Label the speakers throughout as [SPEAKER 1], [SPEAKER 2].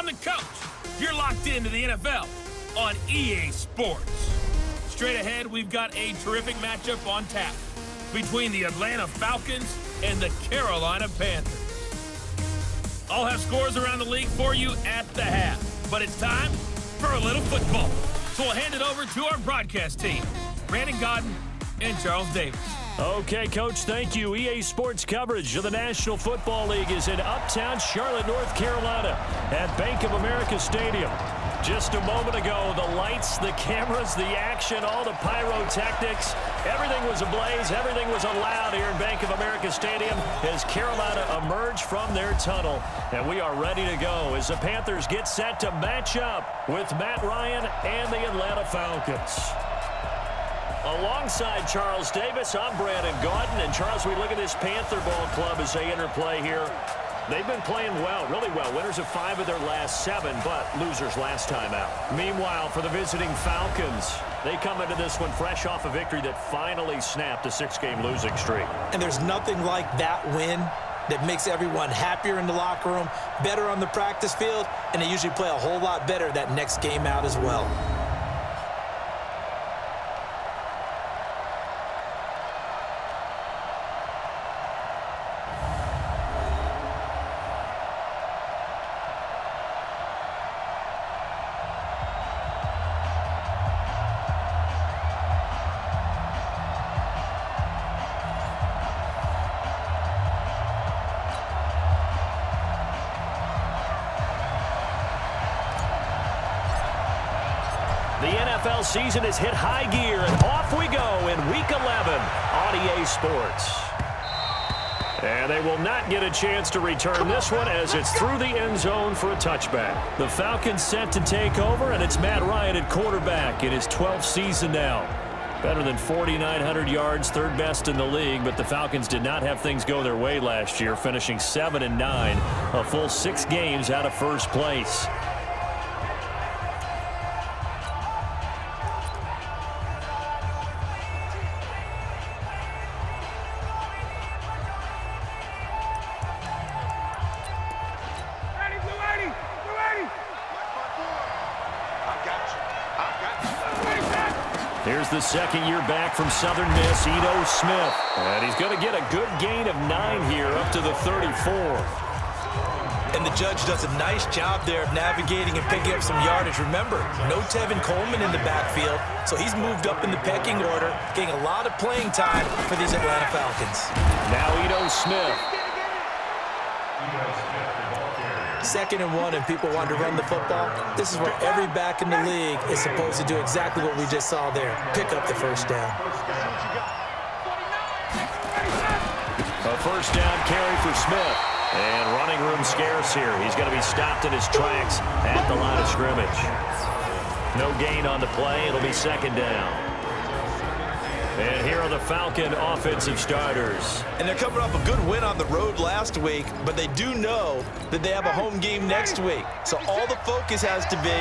[SPEAKER 1] I'm the coach. You're locked into the NFL on EA Sports. Straight ahead, we've got a terrific matchup on tap between the Atlanta Falcons and the Carolina Panthers. I'll have scores around the league for you at the half, but it's time for a little football. So we'll hand it over to our broadcast team, Brandon Godden and Charles Davis.
[SPEAKER 2] Okay, Coach, thank you. EA Sports coverage of the National Football League is in uptown Charlotte, North Carolina at Bank of America Stadium. Just a moment ago, the lights, the cameras, the action, all the pyrotechnics, everything was ablaze, everything was allowed here in Bank of America Stadium as Carolina emerged from their tunnel. And we are ready to go as the Panthers get set to match up with Matt Ryan and the Atlanta Falcons. Alongside Charles Davis, I'm Brandon Godden. And Charles, we look at this Panther ball club as they enter play here. They've been playing well, really well. Winners of 5 of their last 7, but losers last time out. Meanwhile, for the visiting Falcons, they come into this one fresh off a victory that finally snapped a 6-game losing streak.
[SPEAKER 3] And there's nothing like that win that makes everyone happier in the locker room, better on the practice field, and they usually play a whole lot better that next game out as well.
[SPEAKER 2] The NFL season has hit high gear, and off we go in Week 11 on EA Sports. And they will not get a chance to return this one as it's through the end zone for a touchback. The Falcons set to take over, and it's Matt Ryan at quarterback in his 12th season now. Better than 4,900 yards, third best in the league, but the Falcons did not have things go their way last year, finishing 7-9, a full 6 games out of first place. Here's the second year back from Southern Miss, Ito Smith. And he's going to get a good gain of 9 here up to the 34.
[SPEAKER 3] And the judge does a nice job there of navigating and picking up some yardage. Remember, no Tevin Coleman in the backfield, so he's moved up in the pecking order, getting a lot of playing time for these Atlanta Falcons.
[SPEAKER 2] Now Ito Smith.
[SPEAKER 3] 2nd and 1, and people want to run the football. This is where every back in the league is supposed to do exactly what we just saw there. Pick up the first down.
[SPEAKER 2] A first down carry for Smith. And running room scarce here. He's going to be stopped in his tracks at the line of scrimmage. No gain on the play. It'll be 2nd down. And here are the Falcon offensive starters.
[SPEAKER 3] And they're coming off a good win on the road last week, but they do know that they have a home game next week. So all the focus has to be,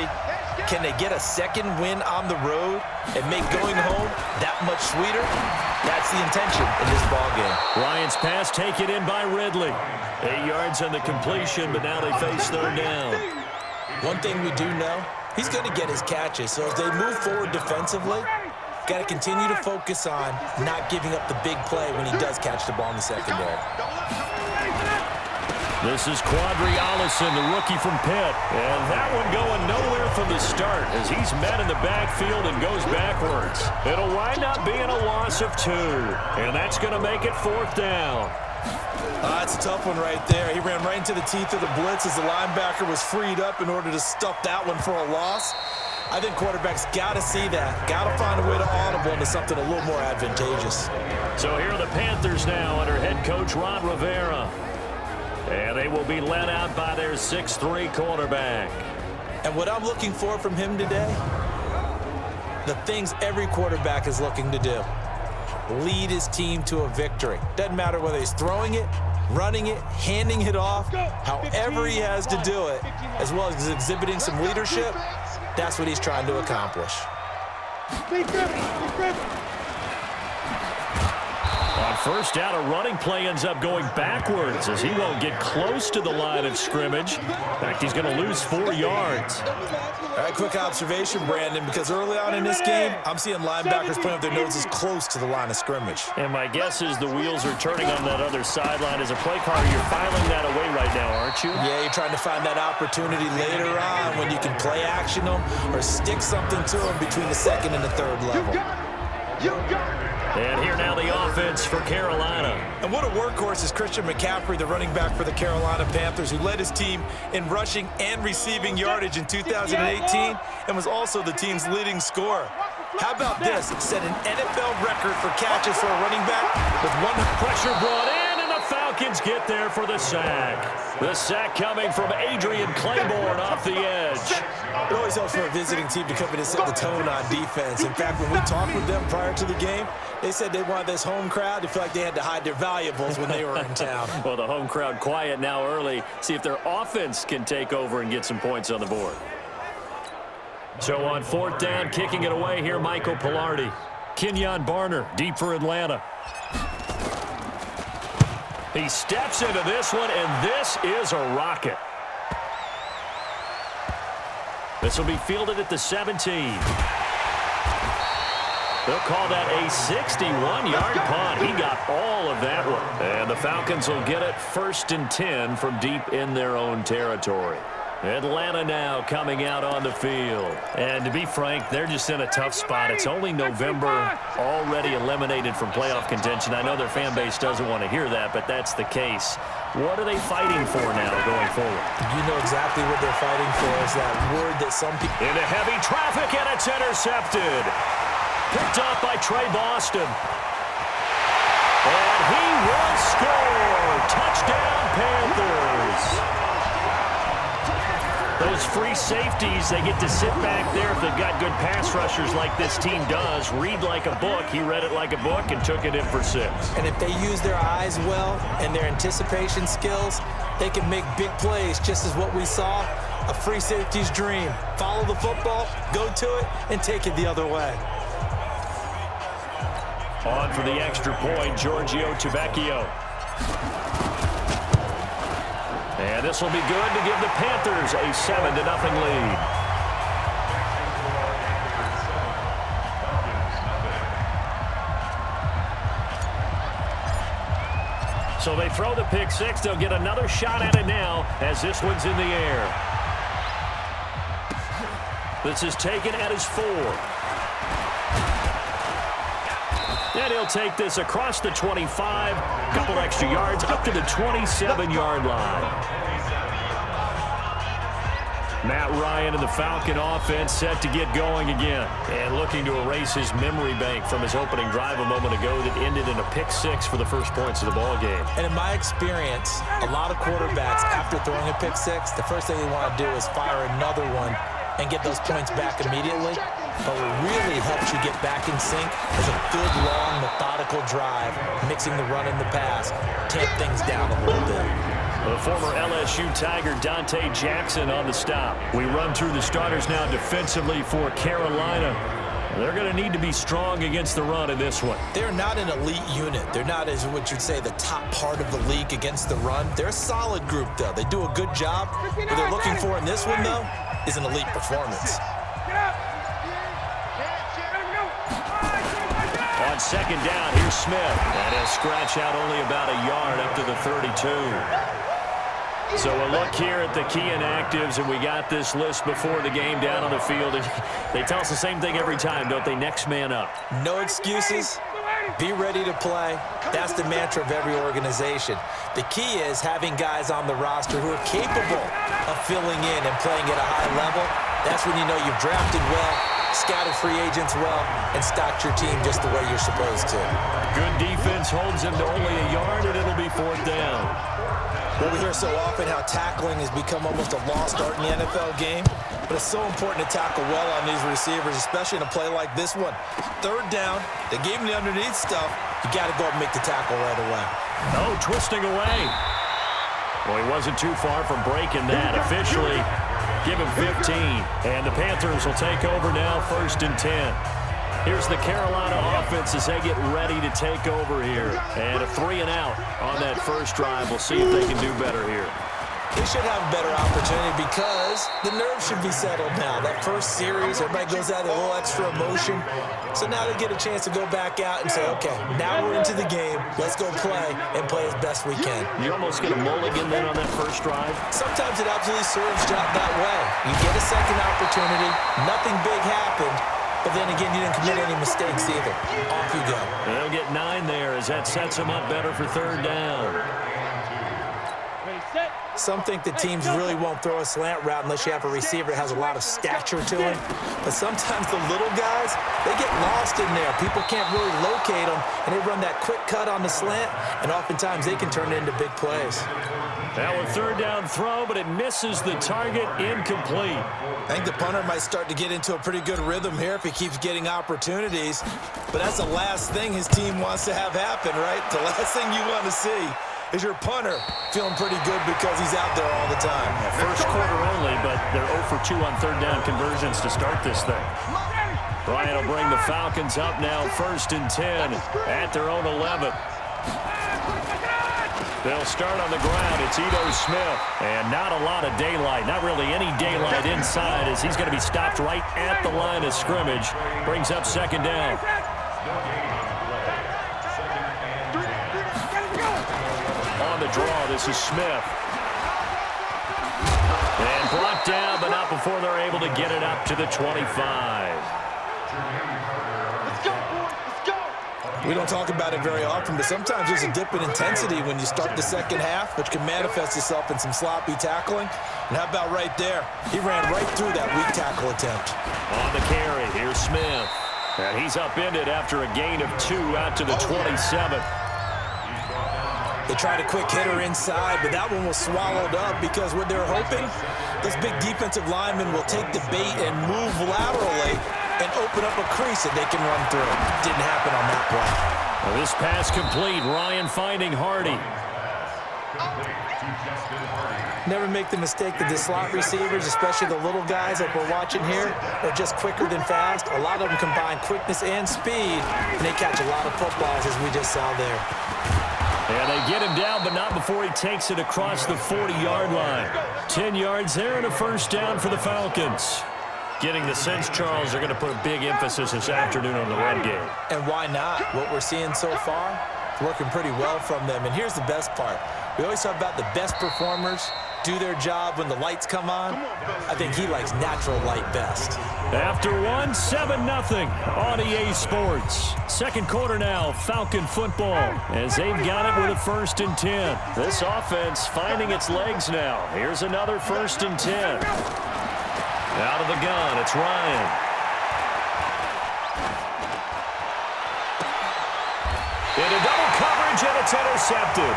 [SPEAKER 3] can they get a second win on the road and make going home that much sweeter? That's the intention in this ballgame.
[SPEAKER 2] Ryan's pass taken in by Ridley. 8 yards on the completion, but now they face 3rd down.
[SPEAKER 3] One thing we do know, he's going to get his catches. So as they move forward defensively, got to continue to focus on not giving up the big play when he does catch the ball in the secondary.
[SPEAKER 2] This is Quadri Allison, the rookie from Pitt. And that one going nowhere from the start as he's met in the backfield and goes backwards. It'll wind up being a loss of 2. And that's going to make it 4th down.
[SPEAKER 3] That's a tough one right there. He ran right into the teeth of the blitz as the linebacker was freed up in order to stuff that one for a loss. I think quarterbacks got to see that. Got to find a way to audible into something a little more advantageous.
[SPEAKER 2] So here are the Panthers now under head coach Ron Rivera. And they will be led out by their 6'3" quarterback.
[SPEAKER 3] And what I'm looking for from him today, the things every quarterback is looking to do. Lead his team to a victory. Doesn't matter whether he's throwing it, running it, handing it off, however he has to do it, as well as exhibiting some leadership. That's what he's trying to accomplish.
[SPEAKER 2] On first down, a running play ends up going backwards as he won't get close to the line of scrimmage. In fact, he's going to lose 4 yards.
[SPEAKER 3] All right, quick observation, Brandon, because early on in this game, I'm seeing linebackers putting up their noses close to the line of scrimmage.
[SPEAKER 2] And my guess is the wheels are turning on that other sideline. As a play caller, you're filing that away right now, aren't you?
[SPEAKER 3] Yeah, you're trying to find that opportunity later on when you can play action them or stick something to them between the second and the third level.
[SPEAKER 2] And here now the offense for Carolina.
[SPEAKER 3] And what a workhorse is Christian McCaffrey, the running back for the Carolina Panthers, who led his team in rushing and receiving yardage in 2018 and was also the team's leading scorer. How about this? Set an NFL record for catches for a running back with 100.
[SPEAKER 2] Pressure brought in, and the Falcons get there for the sack. The sack coming from Adrian Claiborne off the edge.
[SPEAKER 3] It always helps for a visiting team to come in and set the tone on defense. In fact, when we talked with them prior to the game, they said they wanted this home crowd to feel like they had to hide their valuables when they were in town.
[SPEAKER 2] Well, the home crowd quiet now early. See if their offense can take over and get some points on the board. So on 4th down, kicking it away here, Michael Pilardi. Kenyon Barner, deep for Atlanta. He steps into this one, and this is a rocket. This will be fielded at the 17. They'll call that a 61-yard punt. He got all of that one. And the Falcons will get it 1st and 10 from deep in their own territory. Atlanta now coming out on the field. And to be frank, they're just in a tough spot. It's only November, already eliminated from playoff contention. I know their fan base doesn't want to hear that, but that's the case. What are they fighting for now going forward?
[SPEAKER 3] You know exactly what they're fighting for is that word that some people...
[SPEAKER 2] Into heavy traffic, and it's intercepted. Picked up by Trey Boston. And he will score. Touchdown, Panthers. Those free safeties, they get to sit back there if they've got good pass rushers like this team does. Read like a book. He read it like a book and took it in for 6.
[SPEAKER 3] And if they use their eyes well and their anticipation skills, they can make big plays, just as what we saw, a free safety's dream. Follow the football, go to it, and take it the other way.
[SPEAKER 2] On for the extra point, Giorgio Tavecchio. And this will be good to give the Panthers a 7-0 lead. So they throw the pick 6. They'll get another shot at it now as this one's in the air. This is taken at his 4. And he'll take this across the 25, couple extra yards, up to the 27-yard line. Matt Ryan and the Falcon offense set to get going again. And looking to erase his memory bank from his opening drive a moment ago that ended in a pick 6 for the first points of the ball game.
[SPEAKER 3] And in my experience, a lot of quarterbacks, after throwing a pick 6, the first thing they want to do is fire another one and get those points back immediately. But what really helps you get back in sync is a good, long, methodical drive, mixing the run and the pass, tamp things down a little bit.
[SPEAKER 2] The former LSU Tiger Dante Jackson on the stop. We run through the starters now defensively for Carolina. They're going to need to be strong against the run in this one.
[SPEAKER 3] They're not an elite unit. They're not, as what you'd say, the top part of the league against the run. They're a solid group, though. They do a good job. What they're looking for in this one, though, is an elite performance.
[SPEAKER 2] On 2nd down, here's Smith. And he'll scratch out only about a yard up to the 32. So a look here at the key inactives, and we got this list before the game down on the field. And they tell us the same thing every time, don't they? Next man up.
[SPEAKER 3] No excuses. Be ready to play. That's the mantra of every organization. The key is having guys on the roster who are capable of filling in and playing at a high level. That's when you know you've drafted well, scouted free agents well, and stocked your team just the way you're supposed to.
[SPEAKER 2] Good defense holds him to only a yard, and it'll be 4th down.
[SPEAKER 3] Well, we hear so often how tackling has become almost a lost art in the NFL game, but it's so important to tackle well on these receivers, especially in a play like this one. 3rd down, they gave him the underneath stuff. You got to go up and make the tackle right away.
[SPEAKER 2] Oh, twisting away. Well, he wasn't too far from breaking that. Officially, give him 15. And the Panthers will take over now, 1st and 10. Here's the Carolina offense as they get ready to take over here. And a 3-and-out on that first drive. We'll see if they can do better here.
[SPEAKER 3] They should have a better opportunity because the nerves should be settled now. That first series, everybody goes out with a little extra emotion. So now they get a chance to go back out and say, okay, now we're into the game. Let's go play and play as best we can.
[SPEAKER 2] You almost get a mulligan then on that first drive?
[SPEAKER 3] Sometimes it absolutely serves that way. You get a second opportunity. Nothing big happened. But then again, you didn't commit any mistakes either. Off you go.
[SPEAKER 2] They'll get 9 there as that sets them up better for third down.
[SPEAKER 3] Some think the teams really won't throw a slant route unless you have a receiver that has a lot of stature to him. But sometimes the little guys, they get lost in there. People can't really locate them, and they run that quick cut on the slant, and oftentimes they can turn it into big plays.
[SPEAKER 2] That was third down throw, but it misses the target, incomplete.
[SPEAKER 3] I think the punter might start to get into a pretty good rhythm here if he keeps getting opportunities. But that's the last thing his team wants to have happen, right? The last thing you want to see is your punter feeling pretty good because he's out there all the time.
[SPEAKER 2] First quarter only, but they're 0 for 2 on third down conversions to start this thing. Bryant will bring the Falcons up now, 1st and 10 at their own 11. They'll start on the ground. It's Ito Smith. And not a lot of daylight. Not really any daylight inside as he's going to be stopped right at the line of scrimmage. Brings up 2nd down. On the draw, this is Smith. And brought down, but not before they're able to get it up to the 25.
[SPEAKER 3] We don't talk about it very often, but sometimes there's a dip in intensity when you start the second half, which can manifest itself in some sloppy tackling. And how about right there? He ran right through that weak tackle attempt.
[SPEAKER 2] On the carry, here's Smith. And he's upended after a gain of 2 out to the 27.
[SPEAKER 3] They tried a quick hitter inside, but that one was swallowed up because what they're hoping, those big defensive linemen will take the bait and move laterally and open up a crease that they can run through. Didn't happen on that play.
[SPEAKER 2] Well, this pass complete. Ryan finding Hardy.
[SPEAKER 3] Never make the mistake that the slot receivers, especially the little guys like we're watching here, are just quicker than fast. A lot of them combine quickness and speed, and they catch a lot of footballs, as we just saw there.
[SPEAKER 2] Yeah, they get him down, but not before he takes it across the 40-yard line. 10 yards there and a 1st down for the Falcons. Getting the sense, Charles, they're going to put a big emphasis this afternoon on the run game.
[SPEAKER 3] And why not? What we're seeing so far, working pretty well from them. And here's the best part. We always talk about the best performers do their job when the lights come on. I think he likes natural light best.
[SPEAKER 2] After 7-0 on EA Sports. Second quarter now, Falcon football, as they've got it with a 1st and 10. This offense finding its legs now. Here's another 1st and 10. Out of the gun, it's Ryan. Into double coverage, and it's intercepted.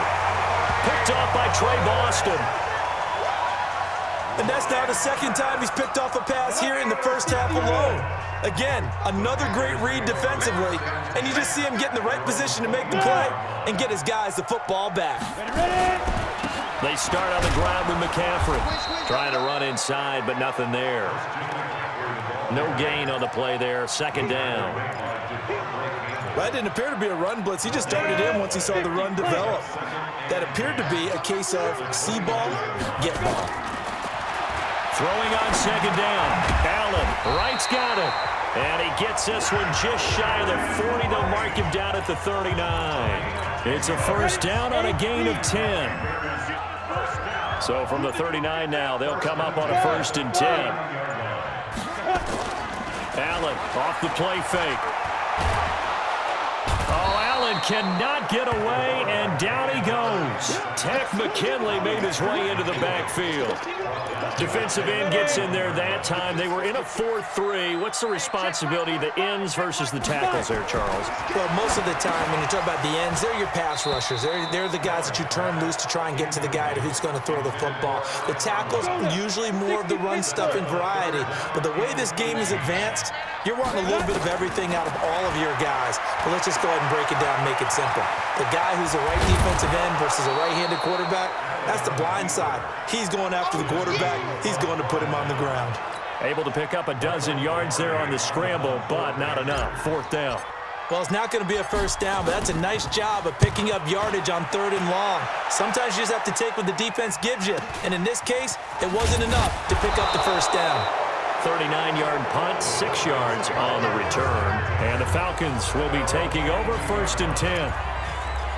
[SPEAKER 2] Picked off by Trey Boston.
[SPEAKER 3] And that's now the 2nd time he's picked off a pass here in the first half alone. Again, another great read defensively, and you just see him get in the right position to make the play and get his guys the football back.
[SPEAKER 2] They start on the ground with McCaffrey. Trying to run inside, but nothing there. No gain on the play there. 2nd down.
[SPEAKER 3] That didn't appear to be a run blitz. He just darted in once he saw the run develop. That appeared to be a case of see ball, get ball.
[SPEAKER 2] Throwing on 2nd down. Allen, right's got it. And he gets this one just shy of the 40. They'll mark him down at the 39. It's a 1st down on a gain of 10. So from the 39 now, they'll come up on a 1st and 10. Allen off the play fake. Oh, Allen cannot get away, and down he goes. Tech McKinley made his way into the backfield. Defensive end gets in there that time. They were in a 4-3. What's the responsibility of the ends versus the tackles there, Charles?
[SPEAKER 3] Well, most of the time when you talk about the ends, they're your pass rushers. They're the guys that you turn loose to try and get to the guy who's going to throw the football. The tackles, usually more of the run stuff and variety. But the way this game is advanced, you're wanting a little bit of everything out of all of your guys. But let's just go ahead and break it down and make it simple. The guy who's a right defensive end versus a right-handed quarterback, that's the blind side. He's going after the quarterback. He's going to put him on the ground.
[SPEAKER 2] Able to pick up a dozen yards there on the scramble, but not enough. Fourth down.
[SPEAKER 3] Well, it's not going to be a first down, but that's a nice job of picking up yardage on 3rd and long. Sometimes you just have to take what the defense gives you, and in this case, it wasn't enough to pick up the first down.
[SPEAKER 2] 39-yard punt, 6 yards on the return. And the Falcons will be taking over 1st and 10.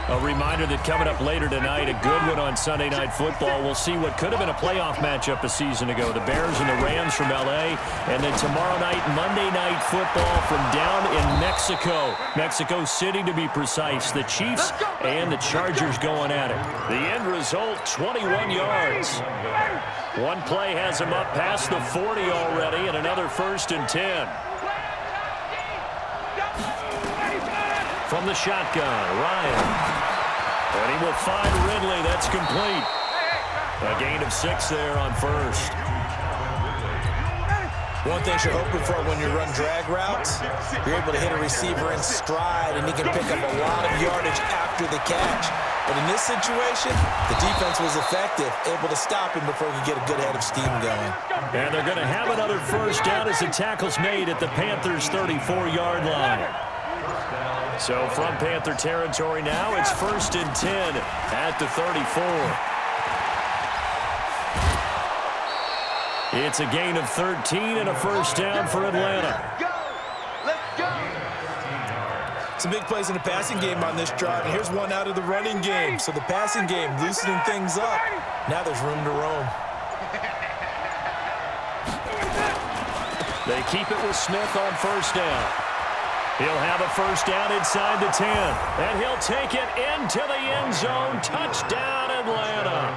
[SPEAKER 2] A reminder that coming up later tonight, a good one on Sunday Night Football. We'll see what could have been a playoff matchup a season ago. The Bears and the Rams from L.A. And then tomorrow night, Monday Night Football from down in Mexico. Mexico City, to be precise. The Chiefs and the Chargers going at it. The end result, 21 yards. One play has them up past the 40 already, and another 1st and 10. From the shotgun, Ryan. And he will find Ridley. That's complete. A gain of 6 there on 1st.
[SPEAKER 3] One thing you're hoping for when you run drag routes, you're able to hit a receiver in stride, and he can pick up a lot of yardage after the catch. But in this situation, the defense was effective, able to stop him before he could get a good head of steam going.
[SPEAKER 2] And they're going to have another first down as the tackle's made at the Panthers' 34-yard line. So from Panther territory now, it's 1st and 10 at the 34. It's a gain of 13 and a first down for Atlanta.
[SPEAKER 3] Some big plays in the passing game on this drive, and here's one out of the running game. So the passing game loosening things up. Now there's room to roam.
[SPEAKER 2] They keep it with Smith on first down. He'll have a first down inside the 10. And he'll take it into the end zone. Touchdown, Atlanta.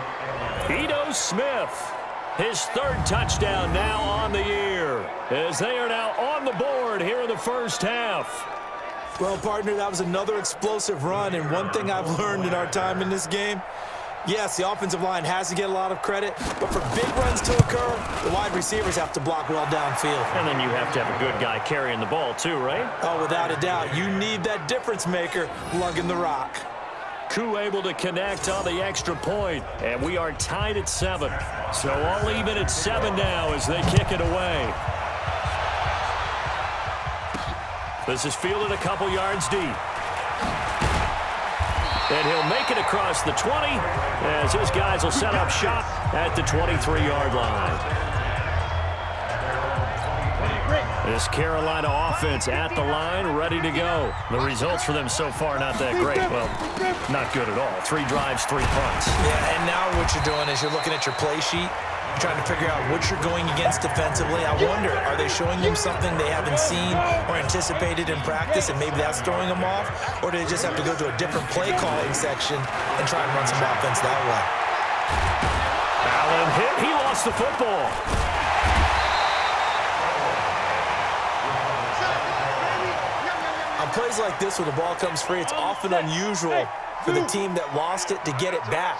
[SPEAKER 2] Ito Smith, his 3rd touchdown now on the year, as they are now on the board here in the first half.
[SPEAKER 3] Well, partner, that was another explosive run, and one thing I've learned in our time in this game, yes, the offensive line has to get a lot of credit, but for big runs to occur, the wide receivers have to block well downfield.
[SPEAKER 2] And then you have to have a good guy carrying the ball too, right?
[SPEAKER 3] Oh, without a doubt. You need that difference maker lugging the rock.
[SPEAKER 2] Koo able to connect on the extra point, and we are tied at 7. So all even at 7 now as they kick it away. This is fielded a couple yards deep. And he'll make it across the 20 as his guys will set up shop at the 23-yard line. This Carolina offense at the line, ready to go. The results for them so far not that great. Well, not good at all. 3 drives, 3 punts.
[SPEAKER 3] Yeah, and now what you're doing is you're looking at your play sheet, trying to figure out what you're going against defensively. I wonder, are they showing them something they haven't seen or anticipated in practice, and maybe that's throwing them off? Or do they just have to go to a different play calling section and try and run some offense that way?
[SPEAKER 2] Allen hit. He lost the football.
[SPEAKER 3] On plays like this, when the ball comes free, it's often unusual for the team that lost it to get it back,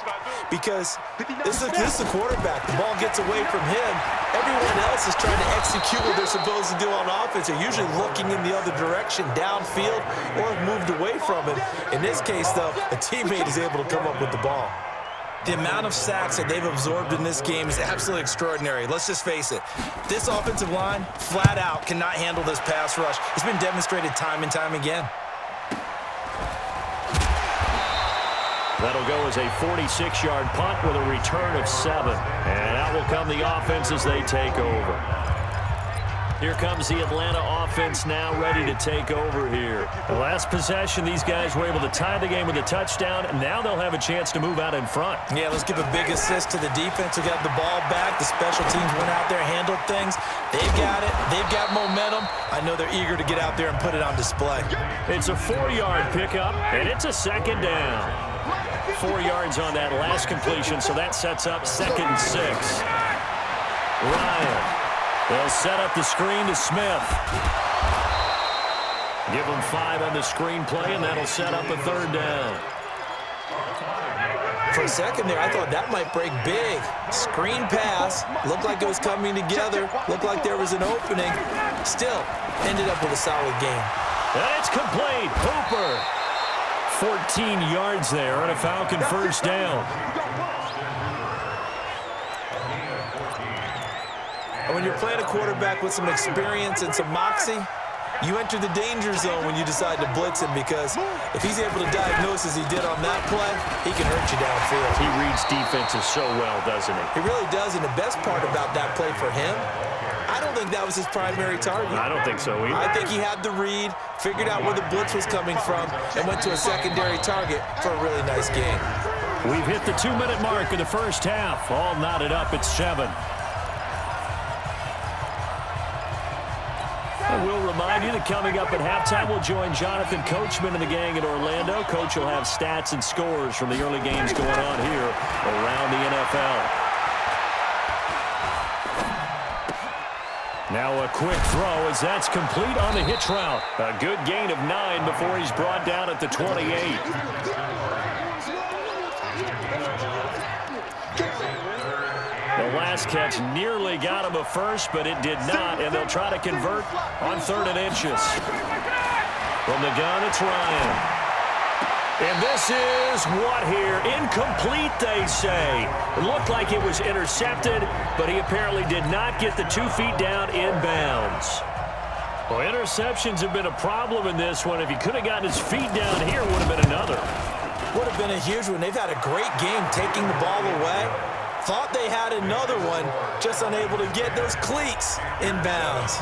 [SPEAKER 3] because this is the quarterback. The ball gets away from him. Everyone else is trying to execute what they're supposed to do on offense. They're usually looking in the other direction, downfield, or have moved away from it. In this case, though, a teammate is able to come up with the ball. The amount of sacks that they've absorbed in this game is absolutely extraordinary. Let's just face it. This offensive line, flat out, cannot handle this pass rush. It's been demonstrated time and time again.
[SPEAKER 2] That'll go as a 46-yard punt with a return of 7. And out will come the offense as they take over. Here comes the Atlanta offense now ready to take over here. The last possession, these guys were able to tie the game with a touchdown, and now they'll have a chance to move out in front.
[SPEAKER 3] Yeah, let's give a big assist to the defense who got the ball back. The special teams went out there, handled things. They've got it. They've got momentum. I know they're eager to get out there and put it on display. It's
[SPEAKER 2] a 4-yard pickup, and it's a 2nd down. 4 yards on that last completion, so that sets up 2nd and 6. Ryan. They'll set up the screen to Smith. Give them 5 on the screen play, and that'll set up a 3rd down.
[SPEAKER 3] For a second there, I thought that might break big. Screen pass. Looked like it was coming together. Looked like there was an opening. Still, ended up with a solid game.
[SPEAKER 2] And it's complete. Hooper. 14 yards there on a Falcon first down.
[SPEAKER 3] And when you're playing a quarterback with some experience and some moxie, you enter the danger zone when you decide to blitz him, because if he's able to diagnose as he did on that play, he can hurt you downfield.
[SPEAKER 2] He reads defenses so well, doesn't he?
[SPEAKER 3] He really does, and the best part about that play for him, I don't think that was his primary target.
[SPEAKER 2] I don't think so either.
[SPEAKER 3] I think he had the read, figured out where the blitz was coming from, and went to a secondary target for a really nice game.
[SPEAKER 2] We've hit the 2-minute mark of the first half. All knotted up at 7. And we'll remind you that coming up at halftime, we'll join Jonathan Coachman and the gang in Orlando. Coach will have stats and scores from the early games going on here around the NFL. Now a quick throw as that's complete on the hitch route. A good gain of 9 before he's brought down at the 28. The last catch nearly got him a first, but it did not, and they'll try to convert on 3rd and inches. From the gun, it's Ryan. And this is what here? Incomplete, they say. It looked like it was intercepted, but he apparently did not get the 2 feet down in bounds. Well, interceptions have been a problem in this one. If he could have gotten his feet down here, it would have been another.
[SPEAKER 3] Would have been a huge one. They've had a great game taking the ball away. Thought they had another one, just unable to get those cleats in bounds.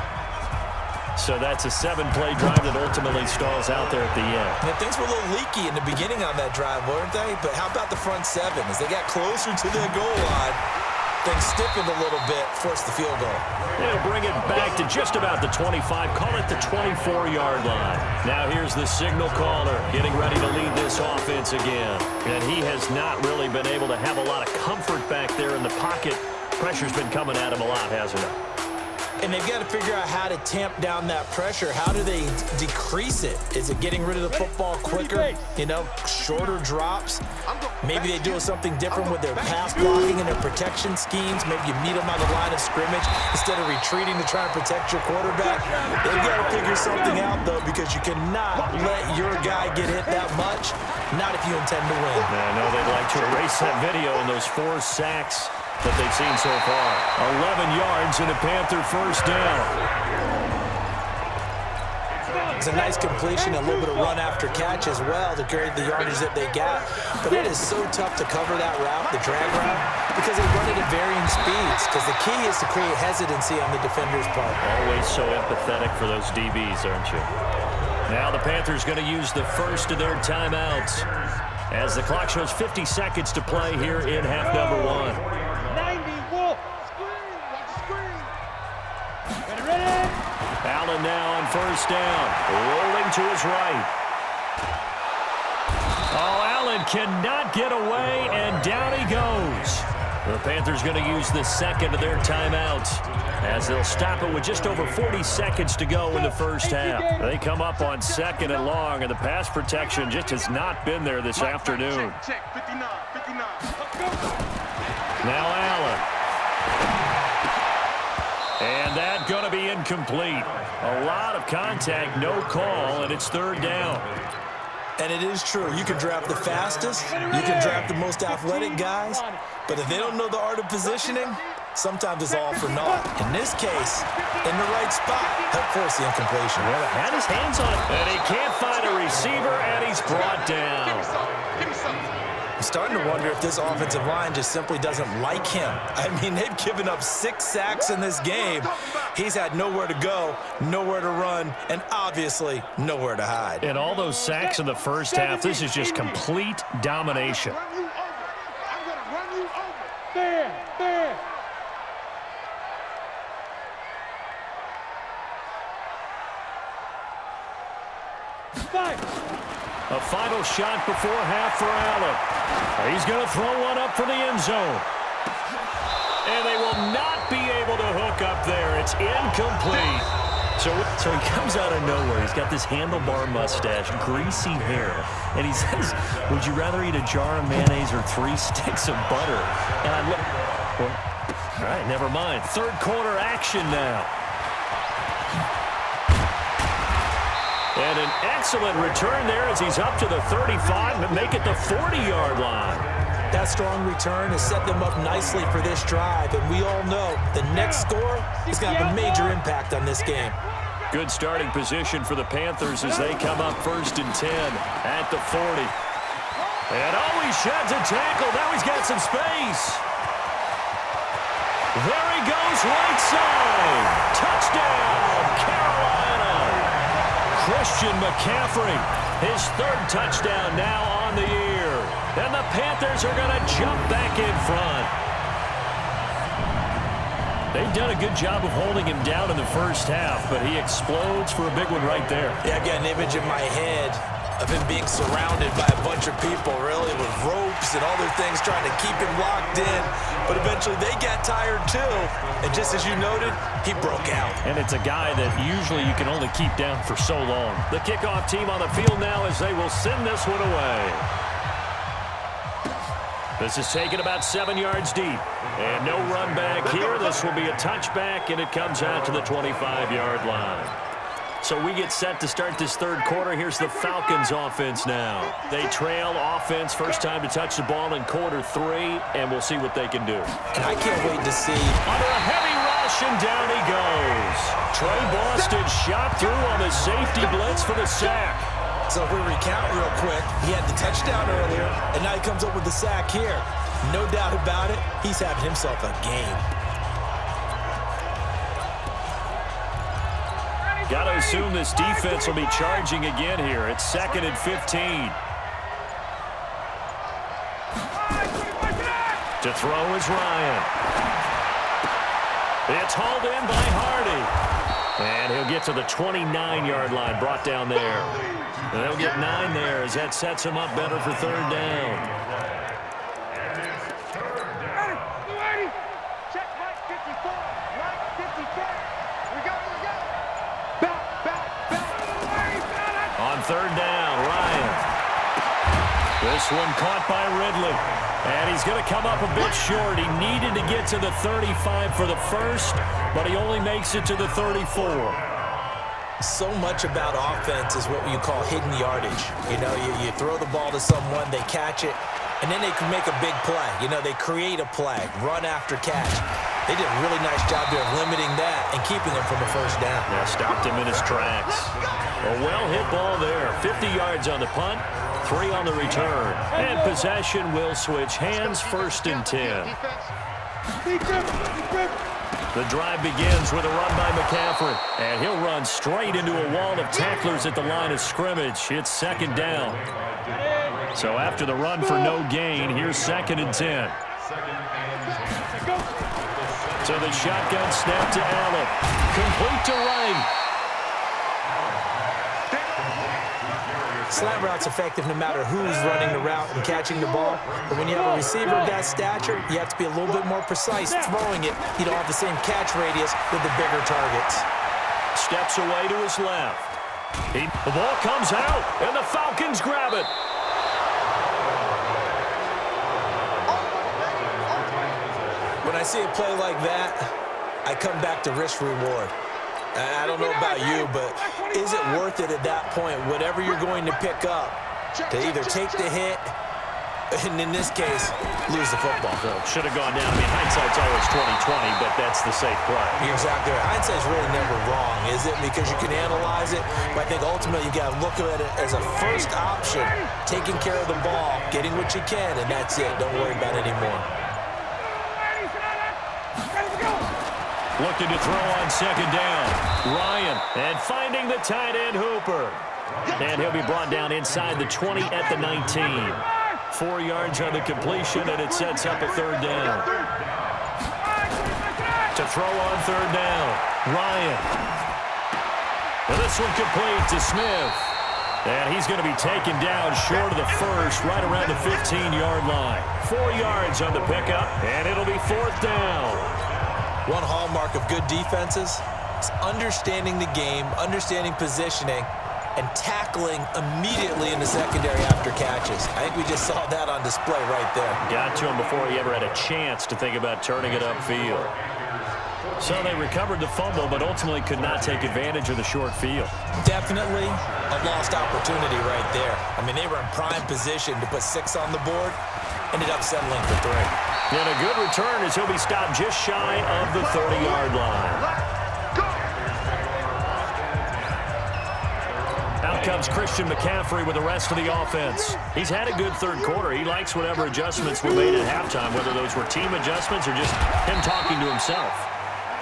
[SPEAKER 2] So that's a 7-play drive that ultimately stalls out there at the end.
[SPEAKER 3] And things were a little leaky in the beginning on that drive, weren't they? But how about the front 7? As they got closer to the goal line, things stiffened a little bit, forced the field goal.
[SPEAKER 2] It'll bring it back to just about the 25, call it the 24-yard line. Now here's the signal caller getting ready to lead this offense again. And he has not really been able to have a lot of comfort back there in the pocket. Pressure's been coming at him a lot, hasn't it?
[SPEAKER 3] And they've got to figure out how to tamp down that pressure. How do they decrease it? Is it getting rid of the football quicker? You know, shorter drops? Maybe they do something different with their pass blocking and their protection schemes. Maybe you meet them on the line of scrimmage instead of retreating to try and protect your quarterback. They've got to figure something out, though, because you cannot let your guy get hit that much, not if you intend to win.
[SPEAKER 2] I know they'd like to erase that video and those 4 sacks that they've seen so far. 11 yards and a Panther first down.
[SPEAKER 3] It's a nice completion, a little bit of run after catch as well to carry the yardage that they got. But it is so tough to cover that route, the drag route, because they run it at varying speeds. Because the key is to create hesitancy on the defender's part.
[SPEAKER 2] Always so empathetic for those DBs, aren't you? Now the Panthers going to use the first of their timeouts as the clock shows 50 seconds to play here in half number 1. Allen now on first down, rolling to his right. Oh, Allen cannot get away, and down he goes. The Panthers going to use the second of their timeouts as they'll stop it with just over 40 seconds to go in the first half. They come up on 2nd and long, and the pass protection just has not been there this afternoon. Now Allen. And that's going to be incomplete. A lot of contact, no call, and it's 3rd down.
[SPEAKER 3] And it is true. You can draft the fastest. You can draft the most athletic guys. But if they don't know the art of positioning, sometimes it's all for naught. In this case, in the right spot, help force the incompletion.
[SPEAKER 2] Well, he had his hands on it. And he can't find a receiver, and he's brought down.
[SPEAKER 3] I'm starting to wonder if this offensive line just simply doesn't like him. I mean, they've given up 6 sacks in this game. He's had nowhere to go, nowhere to run, and obviously nowhere to hide.
[SPEAKER 2] And all those sacks in the first half, this is just complete domination. A final shot before half for Allen. He's going to throw one up for the end zone. And they will not be able to hook up there. It's incomplete. So he comes out of nowhere. He's got this handlebar mustache, greasy hair. And he says, would you rather eat a jar of mayonnaise or 3 sticks of butter? And I look, well, all right, never mind. 3rd quarter action now. And an excellent return there as he's up to the 35 to make it the 40-yard line.
[SPEAKER 3] That strong return has set them up nicely for this drive, and we all know the next score is going to have a major impact on this game.
[SPEAKER 2] Good starting position for the Panthers as they come up 1st and 10 at the 40. And he sheds a tackle. Now he's got some space. There he goes, right side. Touchdown, Carolina. Christian McCaffrey, his 3rd touchdown now on the year. And the Panthers are going to jump back in front. They've done a good job of holding him down in the first half, but he explodes for a big one right there.
[SPEAKER 3] Yeah, I've got an image in my head of him being surrounded by a bunch of people, really, with ropes and other things trying to keep him locked in. But eventually they got tired too. And just as you noted, he broke out.
[SPEAKER 2] And it's a guy that usually you can only keep down for so long. The kickoff team on the field now as they will send this one away. This is taken about 7 yards deep. And no run back here. This will be a touchback, and it comes out to the 25-yard line. So we get set to start this 3rd quarter. Here's the Falcons offense now. They trail offense, first time to touch the ball in quarter 3, and we'll see what they can do.
[SPEAKER 3] And I can't wait to see.
[SPEAKER 2] Under a heavy rush, and down he goes. Trey Boston shot through on the safety blitz for the sack.
[SPEAKER 3] So if we recount real quick, he had the touchdown earlier, and now he comes up with the sack here. No doubt about it, he's having himself a game.
[SPEAKER 2] Got to assume this defense will be charging again here. It's 2nd and 15. To throw is Ryan. It's hauled in by Hardy. And he'll get to the 29-yard line, brought down there. And they'll get 9 there as that sets him up better for 3rd down. On 3rd down, Ryan. This one caught by Ridley. And he's going to come up a bit short. He needed to get to the 35 for the first, but he only makes it to the 34.
[SPEAKER 3] So much about offense is what you call hidden yardage. You know, you throw the ball to someone, they catch it, and then they can make a big play. You know, they create a play, run after catch. They did a really nice job there of limiting that and keeping him from a first down.
[SPEAKER 2] Yeah, stopped him in his tracks. A well-hit ball there. 50 yards on the punt, 3 on the return. And possession will switch hands, 1st and 10. The drive begins with a run by McCaffrey. And he'll run straight into a wall of tacklers at the line of scrimmage. It's 2nd down. So after the run for no gain, here's 2nd and 10. So the shotgun snap to Allen. Complete to Wright.
[SPEAKER 3] Slant route's effective no matter who's running the route and catching the ball. But when you have a receiver of that stature, you have to be a little bit more precise throwing it. You don't have the same catch radius with the bigger targets.
[SPEAKER 2] Steps away to his left. The ball comes out, and the Falcons grab it.
[SPEAKER 3] When I see a play like that, I come back to risk-reward. I don't know about you, but is it worth it at that point, whatever you're going to pick up, to either take the hit, and in this case, lose the football?
[SPEAKER 2] So should have gone down. I mean, hindsight's always 20/20, but that's the safe play.
[SPEAKER 3] You're exactly right. Hindsight's really never wrong, is it? Because you can analyze it, but I think ultimately you got to look at it as a first option, taking care of the ball, getting what you can, and that's it. Don't worry about it anymore.
[SPEAKER 2] Looking to throw on 2nd down. Ryan, and finding the tight end Hooper. And he'll be brought down inside the 20 at the 19. 4 yards on the completion, and it sets up a 3rd down. To throw on 3rd down, Ryan. And this one complete to Smith. And he's going to be taken down short of the first, right around the 15-yard line. 4 yards on the pickup, and it'll be 4th down.
[SPEAKER 3] One hallmark of good defenses is understanding the game, understanding positioning, and tackling immediately in the secondary after catches. I think we just saw that on display right there.
[SPEAKER 2] Got to him before he ever had a chance to think about turning it upfield. So they recovered the fumble, but ultimately could not take advantage of the short field.
[SPEAKER 3] Definitely a lost opportunity right there. I mean, they were in prime position to put 6 on the board, ended up settling for 3.
[SPEAKER 2] And a good return as he'll be stopped just shy of the 30-yard line. Out comes Christian McCaffrey with the rest of the offense. He's had a good third quarter. He likes whatever adjustments were made at halftime, whether those were team adjustments or just him talking to himself.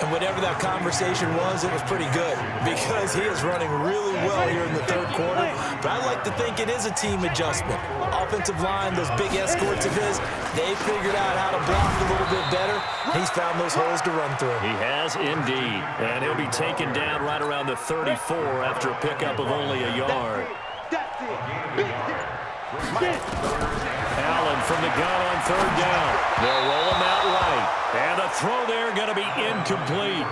[SPEAKER 3] And whatever that conversation was, it was pretty good because he is running really well here in the third quarter. But I like to think it is a team adjustment. Offensive line, those big escorts of his, they figured out how to block a little bit better. He's found those holes to run through.
[SPEAKER 2] He has indeed. And he'll be taken down right around the 34 after a pickup of only a yard. Allen from the gun on third down. They'll roll him out right. And the throw there going to be incomplete.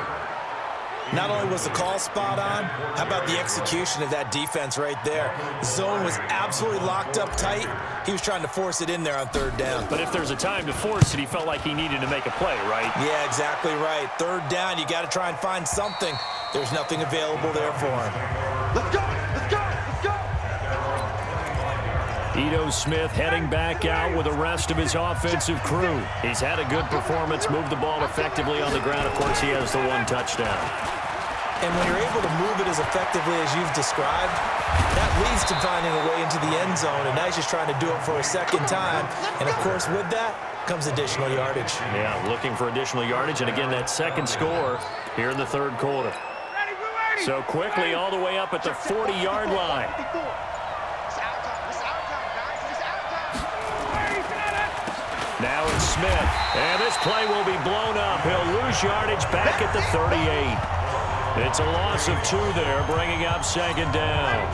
[SPEAKER 3] Not only was the call spot on, how about the execution of that defense right there? The zone was absolutely locked up tight. He was trying to force it in there on third down.
[SPEAKER 2] But if there's a time to force it, he felt like he needed to make a play, right?
[SPEAKER 3] Yeah, exactly right. Third down, you got to try and find something. There's nothing available there for him.
[SPEAKER 4] Let's go! Let's go! Let's go!
[SPEAKER 2] Ito Smith heading back out with the rest of his offensive crew. He's had a good performance, moved the ball effectively on the ground. Of course, he has the one touchdown.
[SPEAKER 3] And when you're able to move it as effectively as you've described, that leads to finding a way into the end zone, and now he's just trying to do it for a second time. And, of course, with that comes additional yardage.
[SPEAKER 2] Yeah, looking for additional yardage, and again, that second score here in the third quarter. So quickly all the way up at the 40-yard line. Now it's Smith, and this play will be blown up. He'll lose yardage back at the 38. It's a loss of 2 there, bringing up second down.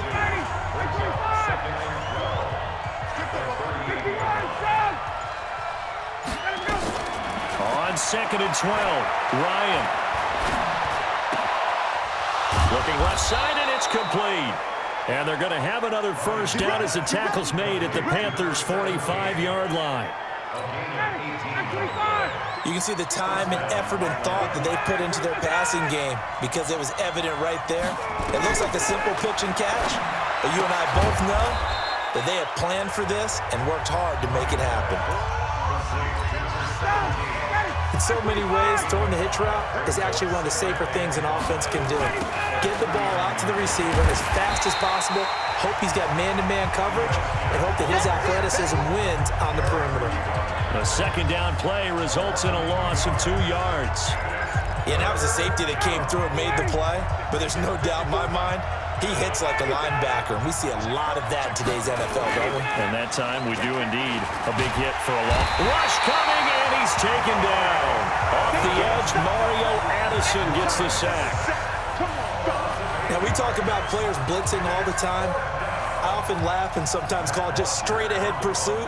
[SPEAKER 2] On second and 12, Ryan. Looking left side, and it's complete. And they're going to have another first down as the tackle's made at the Panthers' 45-yard line.
[SPEAKER 3] You can see the time and effort and thought that they put into their passing game because it was evident right there. It looks like a simple pitch and catch, but you and I both know that they had planned for this and worked hard to make it happen. In so many ways, throwing the hitch route is actually one of the safer things an offense can do. Get the ball out to the receiver as fast as possible, hope he's got man-to-man coverage, and hope that his athleticism wins on the perimeter.
[SPEAKER 2] The second down play results in a loss of 2 yards.
[SPEAKER 3] Yeah, and that was a safety that came through and made the play, but there's no doubt in my mind, he hits like a linebacker, and we see a lot of that in today's NFL, don't we?
[SPEAKER 2] And that time we do indeed. A big hit for a long rush coming, and he's taken down. Off the edge, Mario Addison gets the sack.
[SPEAKER 3] Now, we talk about players blitzing all the time. I often laugh and sometimes call it just straight-ahead pursuit.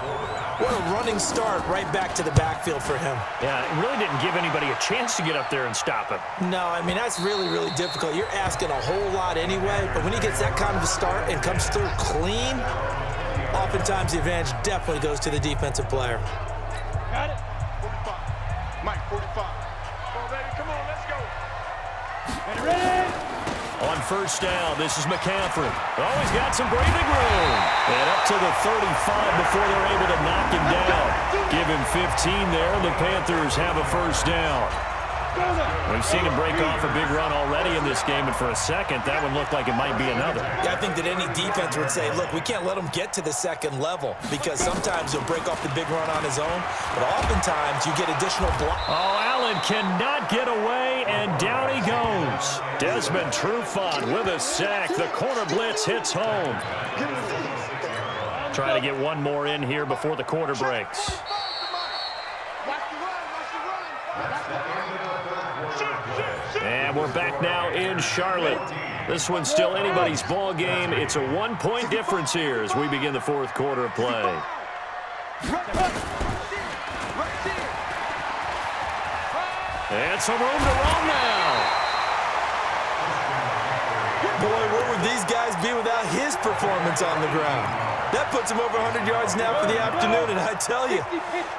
[SPEAKER 3] What a running start right back to the backfield for him.
[SPEAKER 2] Yeah, it really didn't give anybody a chance to get up there and stop him.
[SPEAKER 3] No, I mean, that's really, really difficult. You're asking a whole lot anyway, but when he gets that kind of a start and comes through clean, oftentimes the advantage definitely goes to the defensive player.
[SPEAKER 4] Got it? 45. Mike, 45. Come on, baby. Come on, let's go. Ready?
[SPEAKER 2] On first down, this is McCaffrey. Oh, he's got some breathing room. And up to the 35 before they're able to knock him down. Give him 15 there. The Panthers have a first down. We've seen him break off a big run already in this game, and for a second, that one looked like it might be another.
[SPEAKER 3] Yeah, I think that any defense would say, look, we can't let him get to the second level because sometimes he'll break off the big run on his own, but oftentimes you get additional block.
[SPEAKER 2] Oh, Allen cannot get away, and down he goes. Desmond Trufant with a sack. The corner blitz hits home. Trying to get one more in here before the quarter breaks. And we're back now in Charlotte. This one's still anybody's ball game. It's a 1-point difference here as we begin the fourth quarter of play. And some room to roam now.
[SPEAKER 3] Boy, where would these guys be without his performance on the ground? That puts him over 100 yards now for the afternoon, and I tell you,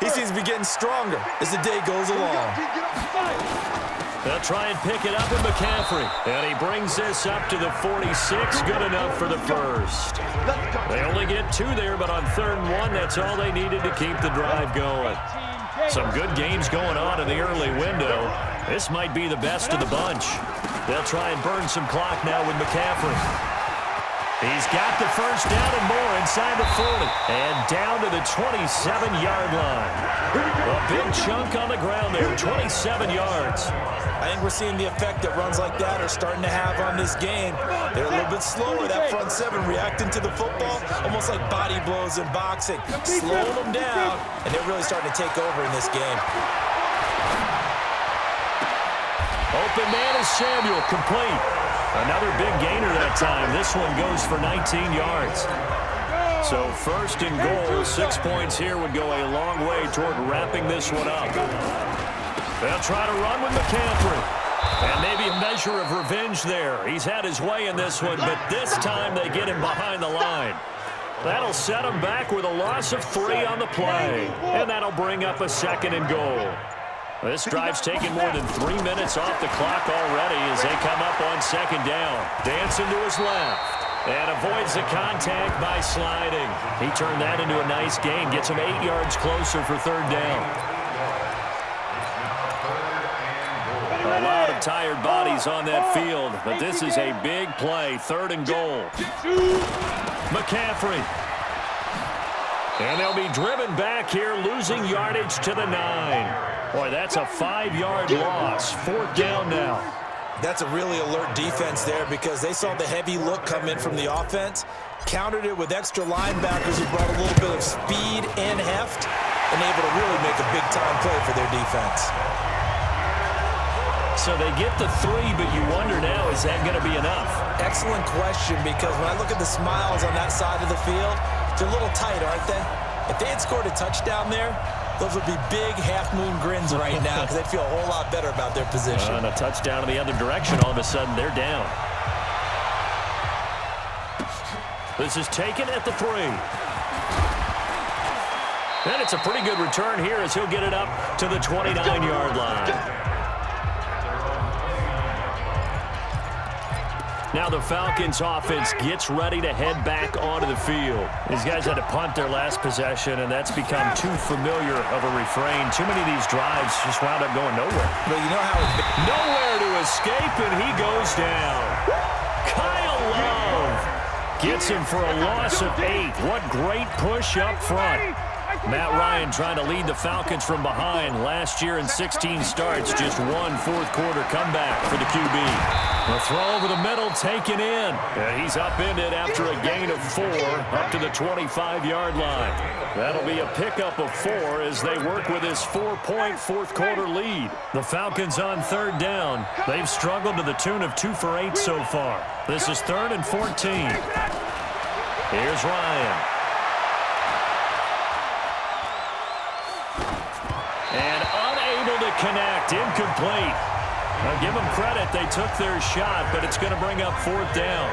[SPEAKER 3] he seems to be getting stronger as the day goes along.
[SPEAKER 2] They'll try and pick it up with McCaffrey. And he brings this up to the 46. Good enough for the first. They only get 2 there, but on 3rd and 1, that's all they needed to keep the drive going. Some good games going on in the early window. This might be the best of the bunch. They'll try and burn some clock now with McCaffrey. He's got the first down and more inside the 40. And down to the 27-yard line. A big chunk on the ground there, 27 yards.
[SPEAKER 3] I think we're seeing the effect that runs like that are starting to have on this game. They're a little bit slower, that front 7, reacting to the football, almost like body blows in boxing. Slow them down, and they're really starting to take over in this game.
[SPEAKER 2] Open man is Samuel, complete. Another big gainer that time. This one goes for 19 yards. So 1st and goal, 6 points here would go a long way toward wrapping this one up. They'll try to run with McCaffrey. And maybe a measure of revenge there. He's had his way in this one, but this time they get him behind the line. That'll set him back with a loss of 3 on the play. And that'll bring up a 2nd and goal. This drive's taken more than 3 minutes off the clock already as they come up on 2nd down. Dancing to his left. And avoids the contact by sliding. He turned that into a nice gain. Gets him 8 yards closer for 3rd down. A lot of tired bodies on that field, but this is a big play. 3rd and goal. McCaffrey. And they'll be driven back here, losing yardage to the 9. Boy, that's a 5-yard loss. 4th down now.
[SPEAKER 3] That's a really alert defense there because they saw the heavy look come in from the offense, countered it with extra linebackers who brought a little bit of speed and heft, and able to really make a big-time play for their defense.
[SPEAKER 2] So they get the 3, but you wonder now, is that going to be enough?
[SPEAKER 3] Excellent question, because when I look at the smiles on that side of the field, they're a little tight, aren't they? If they had scored a touchdown there, those would be big half-moon grins right now because they'd feel a whole lot better about their position.
[SPEAKER 2] And a touchdown in the other direction, all of a sudden they're down. This is taken at the 3. And it's a pretty good return here as he'll get it up to the 29-yard line. Now the Falcons offense gets ready to head back onto the field. These guys had to punt their last possession, and that's become too familiar of a refrain. Too many of these drives just wound up going nowhere.
[SPEAKER 3] But you know how
[SPEAKER 2] nowhere to escape, and he goes down. Kyle Love gets him for a loss of 8. What great push up front. Matt Ryan trying to lead the Falcons from behind. Last year in 16 starts, just 1 fourth-quarter comeback for the QB. The throw over the middle taken in. And he's upended after a gain of 4 up to the 25-yard line. That'll be a pickup of 4 as they work with his 4-point fourth-quarter lead. The Falcons on 3rd down. They've struggled to the tune of 2 for 8 so far. This is 3rd and 14. Here's Ryan. And unable to connect, incomplete. Now give them credit, they took their shot, but it's going to bring up 4th down.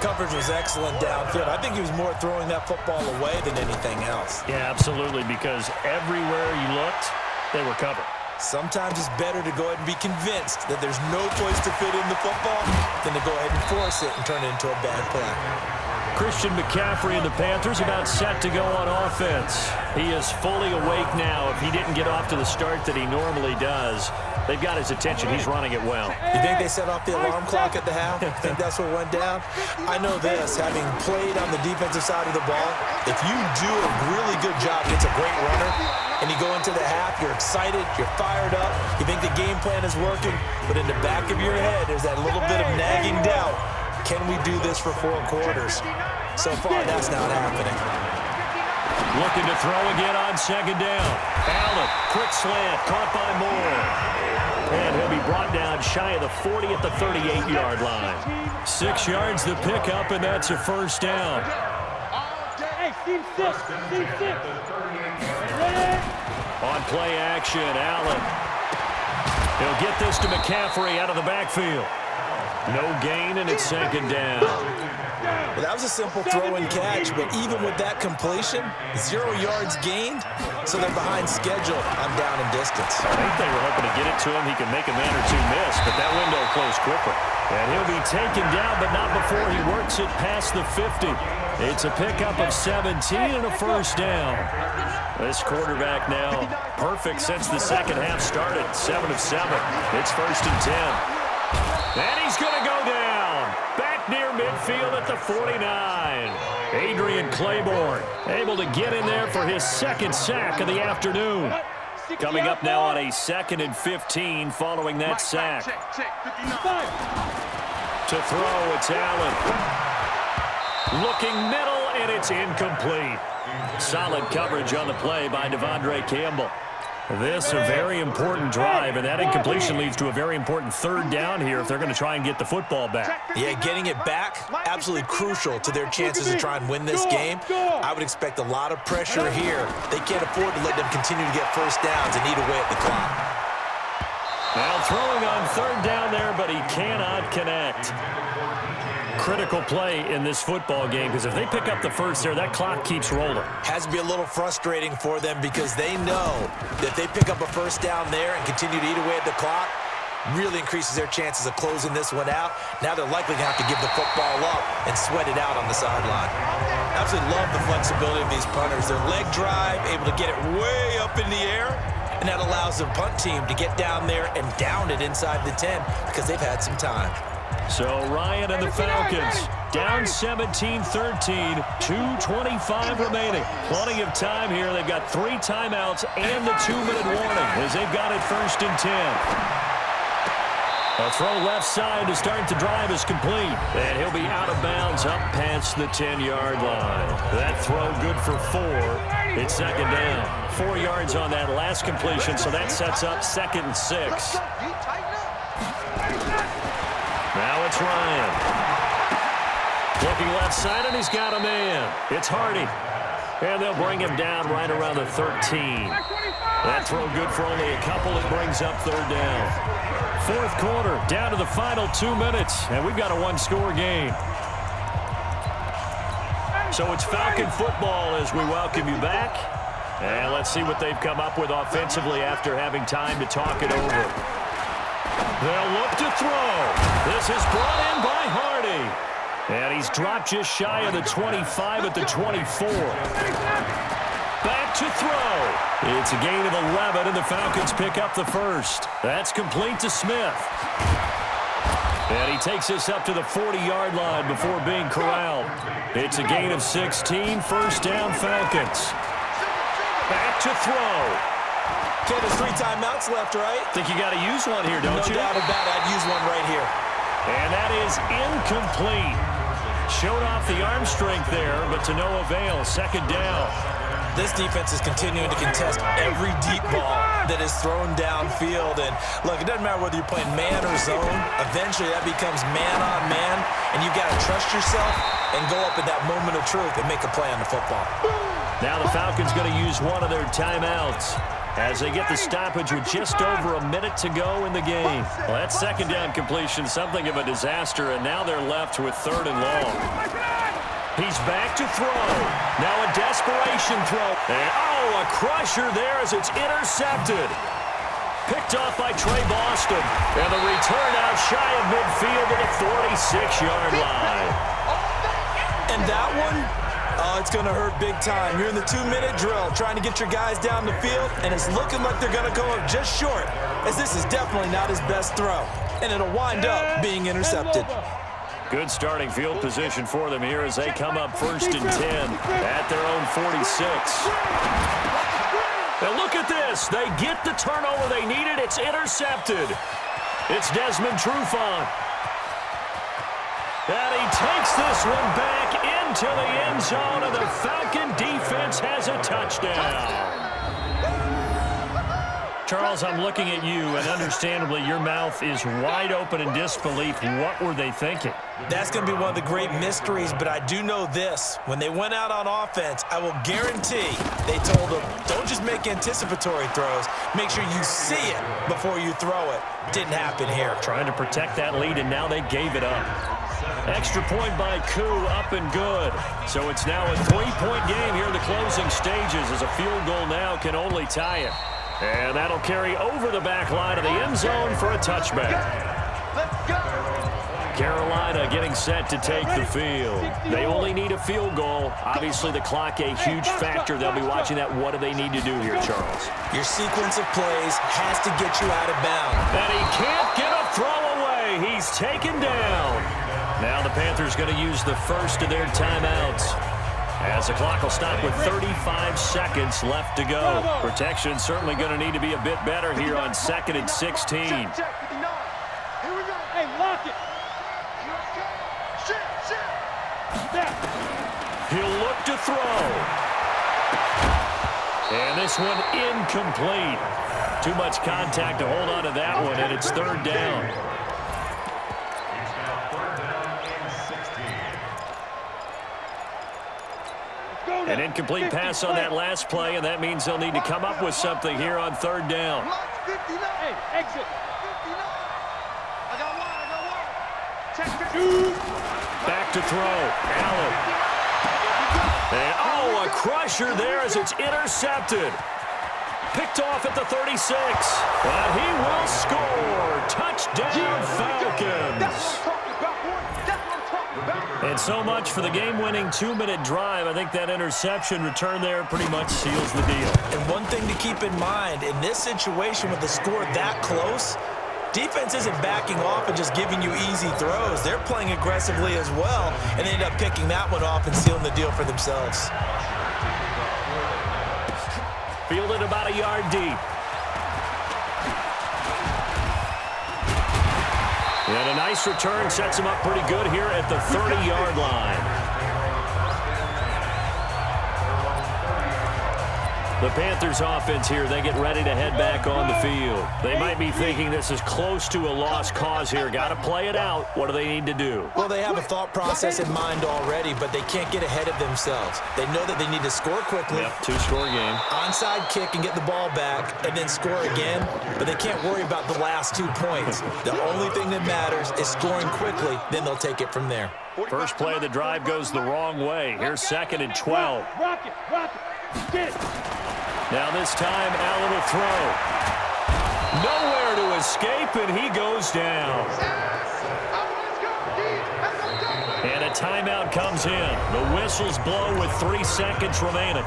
[SPEAKER 3] Coverage was excellent downfield. I think he was more throwing that football away than anything else.
[SPEAKER 2] Yeah, absolutely, because everywhere you looked, they were covered.
[SPEAKER 3] Sometimes it's better to go ahead and be convinced that there's no place to fit in the football than to go ahead and force it and turn it into a bad play.
[SPEAKER 2] Christian McCaffrey and the Panthers about set to go on offense. He is fully awake now. If he didn't get off to the start that he normally does, they've got his attention. He's running it well.
[SPEAKER 3] You think they set off the alarm clock at the half? You think that's what went down? I know this, having played on the defensive side of the ball, if you do a really good job against a great runner, and you go into the half, you're excited, you're fired up, you think the game plan is working, but in the back of your head, there's that little bit of nagging doubt. Can we do this for 4 quarters? So far, that's not happening.
[SPEAKER 2] Looking to throw again on 2nd down. Allen, quick slant, caught by Moore. And he'll be brought down shy of the 40 at the 38-yard line. 6 yards the pickup, and that's a 1st down.
[SPEAKER 5] Hey, team 6.
[SPEAKER 2] On play action, Allen. He'll get this to McCaffrey out of the backfield. No gain, and it's second down.
[SPEAKER 3] Well, that was a simple throw and catch, but even with that completion, 0 yards gained, so they're behind schedule on down and distance.
[SPEAKER 2] I think they were hoping to get it to him. He could make a man or two miss, but that window closed quickly. And he'll be taken down, but not before he works it past the 50. It's a pickup of 17 and a first down. This quarterback now perfect since the second half started. 7 of 7. It's first and 10. And he's going to go down. Back near midfield at the 49. Adrian Claiborne able to get in there for his second sack of the afternoon. Coming up now on a 2nd and 15 following that sack. To throw, it's Allen. Looking middle, and it's incomplete. Solid coverage on the play by Devondre Campbell. This a very important drive, and that incompletion leads to a very important 3rd down here if they're going to try and get the football back.
[SPEAKER 3] Yeah, getting it back, absolutely crucial to their chances to try and win this game. I would expect a lot of pressure here. They can't afford to let them continue to get first downs and eat away at the clock.
[SPEAKER 2] Now throwing on 3rd down there, but he cannot connect. Critical play in this football game, because if they pick up the first there, that clock keeps rolling.
[SPEAKER 3] Has to be a little frustrating for them because they know that they pick up a first down there and continue to eat away at the clock, really increases their chances of closing this one out. Now they're likely going to have to give the football up and sweat it out on the sideline. Absolutely love the flexibility of these punters. Their leg drive, able to get it way up in the air, and that allows the punt team to get down there and down it inside the 10 because they've had some time.
[SPEAKER 2] So Ryan and the Falcons down 17-13, 2:25 remaining. Plenty of time here. They've got 3 timeouts and the 2-minute warning as they've got it first and 10. A throw left side to start the drive is complete. And he'll be out of bounds up past the 10-yard line. That throw good for 4. It's second down. 4 yards on that last completion, so that sets up 2nd and 6. Now it's Ryan. Looking left side, and he's got a man. It's Hardy. And they'll bring him down right around the 13. That throw good for only a couple. It brings up 3rd down. 4th quarter, down to the final 2 minutes, and we've got a 1-score game. So it's Falcon football as we welcome you back. And let's see what they've come up with offensively after having time to talk it over. They'll look to throw. This is brought in by Hardy. And he's dropped just shy of the 25 at the 24. Back to throw. It's a gain of 11, and the Falcons pick up the first. That's complete to Smith. And he takes this up to the 40-yard line before being corralled. It's a gain of 16, first down Falcons. Back to throw.
[SPEAKER 3] Okay, there's 3 timeouts left, right?
[SPEAKER 2] Think you got to use one here, don't you?
[SPEAKER 3] No doubt about it. I'd use one right here.
[SPEAKER 2] And that is incomplete. Showed off the arm strength there, but to no avail. Second down.
[SPEAKER 3] This defense is continuing to contest every deep ball that is thrown downfield. And, look, it doesn't matter whether you're playing man or zone. Eventually, that becomes man on man, and you've got to trust yourself and go up at that moment of truth and make a play on the football.
[SPEAKER 2] Now the Falcons going to use one of their timeouts as they get the stoppage with just over a minute to go in the game. Well, that second down completion, something of a disaster, and now they're left with 3rd and long. He's back to throw. Now a desperation throw. And, oh, a crusher there as it's intercepted. Picked off by Trey Boston. And the return out shy of midfield to the 46-yard line.
[SPEAKER 3] And that one, it's going to hurt big time. You're in the 2-minute drill trying to get your guys down the field, and it's looking like they're going to go up just short, as this is definitely not his best throw. And it'll wind up being intercepted.
[SPEAKER 2] Good starting field position for them here as they come up first and 10 at their own 46. And look at this. They get the turnover they needed. It's intercepted. It's Desmond Trufant. And he takes this one back into the end zone, and the Falcon defense has a touchdown. Charles, I'm looking at you, and understandably, your mouth is wide open in disbelief. What were they thinking?
[SPEAKER 3] That's going to be one of the great mysteries, but I do know this. When they went out on offense, I will guarantee they told them, don't just make anticipatory throws. Make sure you see it before you throw it. Didn't happen here.
[SPEAKER 2] Trying to protect that lead, and now they gave it up. Extra point by Koo, up and good. So it's now a 3-point game here in the closing stages, as a field goal now can only tie it. And that'll carry over the back line of the end zone for a touchback. Carolina getting set to take the field. They only need a field goal. Obviously, the clock a huge factor. They'll be watching that. What do they need to do here, Charles?
[SPEAKER 3] Your sequence of plays has to get you out of bounds.
[SPEAKER 2] And he can't get a throw away. He's taken down. Now the Panthers going to use the first of their timeouts, as the clock will stop with 35 seconds left to go. Protection certainly going to need to be a bit better here on 2nd and 16.
[SPEAKER 5] Hey, lock it.
[SPEAKER 2] He'll look to throw. And this one incomplete. Too much contact to hold on to that one, and it's 3rd down. An incomplete pass on that last play, and that means they'll need to come up with something here on 3rd down.
[SPEAKER 5] Hey, exit.
[SPEAKER 2] Back to throw. Allen. And, oh, a crusher there as it's intercepted. Picked off at the 36. And he will score. Touchdown, Falcons. And so much for the game-winning 2-minute drive. I think that interception return there pretty much seals the deal.
[SPEAKER 3] And one thing to keep in mind, in this situation with the score that close, defense isn't backing off and just giving you easy throws. They're playing aggressively as well, and they end up picking that one off and sealing the deal for themselves.
[SPEAKER 2] Fielded about a yard deep. And a nice return sets him up pretty good here at the 30-yard line. The Panthers offense here, they get ready to head back on the field. They might be thinking this is close to a lost cause here. Got to play it out. What do they need to do?
[SPEAKER 3] Well, they have a thought process in mind already, but they can't get ahead of themselves. They know that they need to score quickly.
[SPEAKER 2] Yep, 2-score game.
[SPEAKER 3] Onside kick and get the ball back and then score again, but they can't worry about the last 2 points. The only thing that matters is scoring quickly, then they'll take it from there.
[SPEAKER 2] First play of the drive goes the wrong way. Here's 2nd and 12.
[SPEAKER 5] Rock it. Get it.
[SPEAKER 2] Now this time, Allen will throw. Nowhere to escape, and he goes down. And a timeout comes in. The whistles blow with 3 seconds remaining.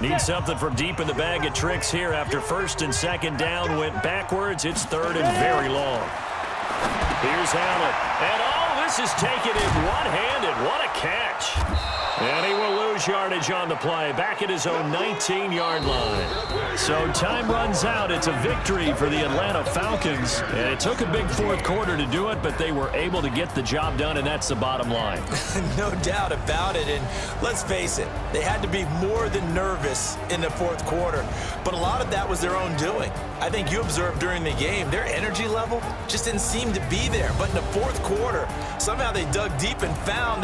[SPEAKER 2] Need something from deep in the bag of tricks here after 1st and 2nd down went backwards. It's 3rd and very long. Here's Allen. And, oh, this is taken in one-handed. What a catch. And he will lose yardage on the play. Back at his own 19-yard line. So time runs out. It's a victory for the Atlanta Falcons. And it took a big 4th quarter to do it, but they were able to get the job done, and that's the bottom line.
[SPEAKER 3] No doubt about it. And let's face it, they had to be more than nervous in the 4th quarter. But a lot of that was their own doing. I think you observed during the game, their energy level just didn't seem to be there. But in the 4th quarter, somehow they dug deep and found